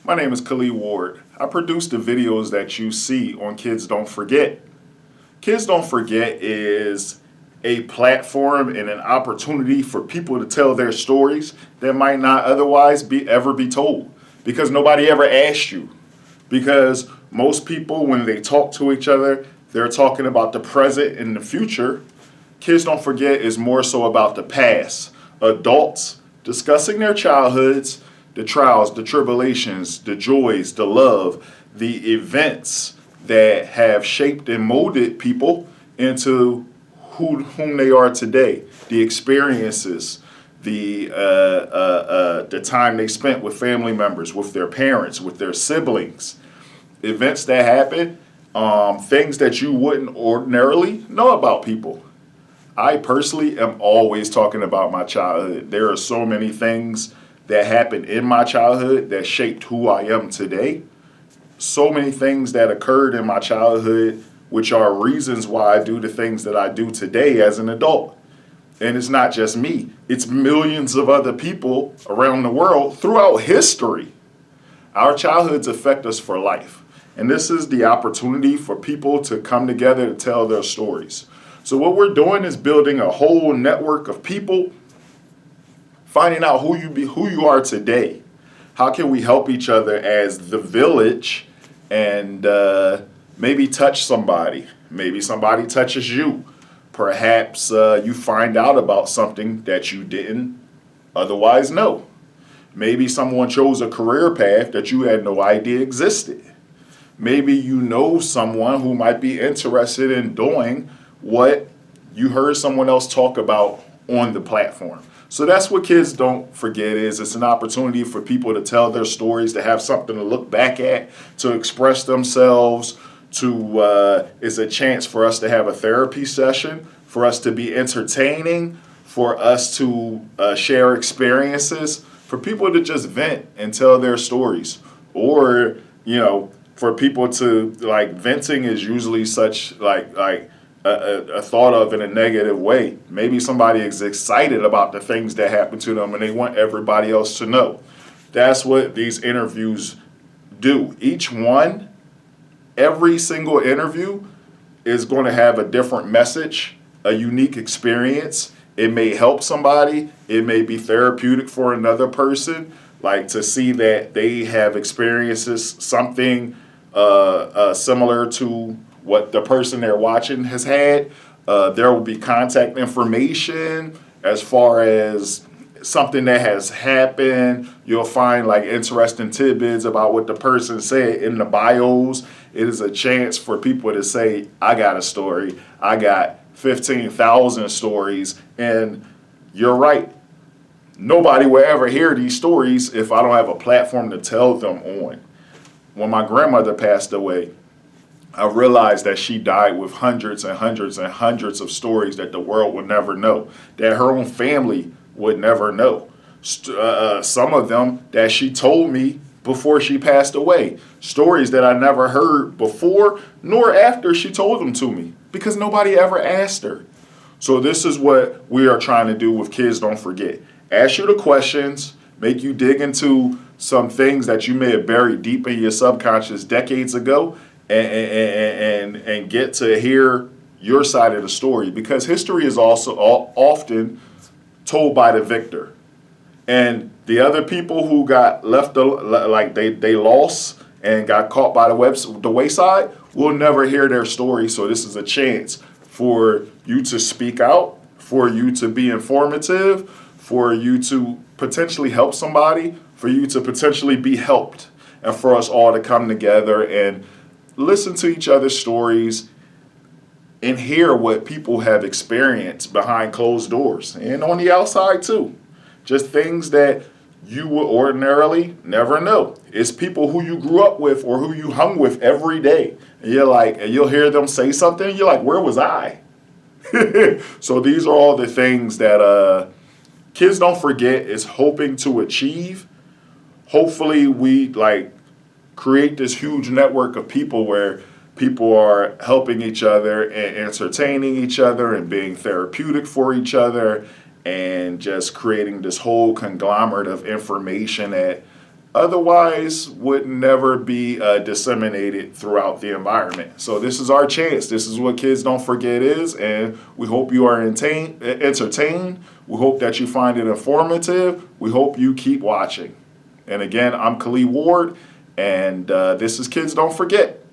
My name is Khalil Ward. I produce the videos that you see on Kids Don't Forget. Kids Don't Forget is a platform and an opportunity for people to tell their stories that might not otherwise ever be told because nobody ever asked you. Because most people, when they talk to each other, they're talking about the present and the future. Kids Don't Forget is more so about the past. Adults discussing their childhoods, the trials, the tribulations, the joys, the love, the events that have shaped and molded people into whom they are today, the experiences, the time they spent with family members, with their parents, with their siblings, events that happen, things that you wouldn't ordinarily know about people. I personally am always talking about my childhood. There are so many things that happened in my childhood that shaped who I am today. So many things that occurred in my childhood, which are reasons why I do the things that I do today as an adult. And it's not just me, it's millions of other people around the world throughout history. Our childhoods affect us for life. And this is the opportunity for people to come together to tell their stories. So what we're doing is building a whole network of people, finding out who you are today. How can we help each other as the village and maybe touch somebody? Maybe somebody touches you. Perhaps you find out about something that you didn't otherwise know. Maybe someone chose a career path that you had no idea existed. Maybe you know someone who might be interested in doing what you heard someone else talk about on the platform. So that's what Kids Don't Forget is. It's an opportunity for people to tell their stories, to have something to look back at, to express themselves, it's a chance for us to have a therapy session, for us to be entertaining, for us to share experiences, for people to just vent and tell their stories. Or, for people to, venting is usually such, a thought of in a negative way. Maybe somebody is excited about the things that happen to them and they want everybody else to know. That's what these interviews do. Every single interview is going to have a different message, a unique experience. It may help somebody. It may be therapeutic for another person, like to see that they have experiences something similar to what the person they're watching has had. There will be contact information as far as something that has happened. You'll find interesting tidbits about what the person said in the bios. It is a chance for people to say, I got a story. I got 15,000 stories. And you're right. Nobody will ever hear these stories if I don't have a platform to tell them on. When my grandmother passed away, I realized that she died with hundreds and hundreds and hundreds of stories that the world would never know, that her own family would never know. Some of them that she told me before she passed away, stories that I never heard before nor after she told them to me because nobody ever asked her. So this is what we are trying to do with Kids Don't Forget. Ask you the questions, make you dig into some things that you may have buried deep in your subconscious decades ago, and get to hear your side of the story, because history is also often told by the victor, and the other people who got left they lost and got caught by the wayside will never hear their story. So this is a chance for you to speak out, for you to be informative, for you to potentially help somebody, for you to potentially be helped, and for us all to come together and listen to each other's stories and hear what people have experienced behind closed doors and on the outside too. Just things that you would ordinarily never know. It's people who you grew up with or who you hung with every day. And you'll hear them say something and you're like, where was I? So these are all the things that Kids Don't Forget is hoping to achieve. Hopefully we create this huge network of people where people are helping each other and entertaining each other and being therapeutic for each other and just creating this whole conglomerate of information that otherwise would never be disseminated throughout the environment. So this is our chance. This is what Kids Don't Forget is, and we hope you are entertained. We hope that you find it informative. We hope you keep watching. And again, I'm Khalid Ward, and this is Kids Don't Forget.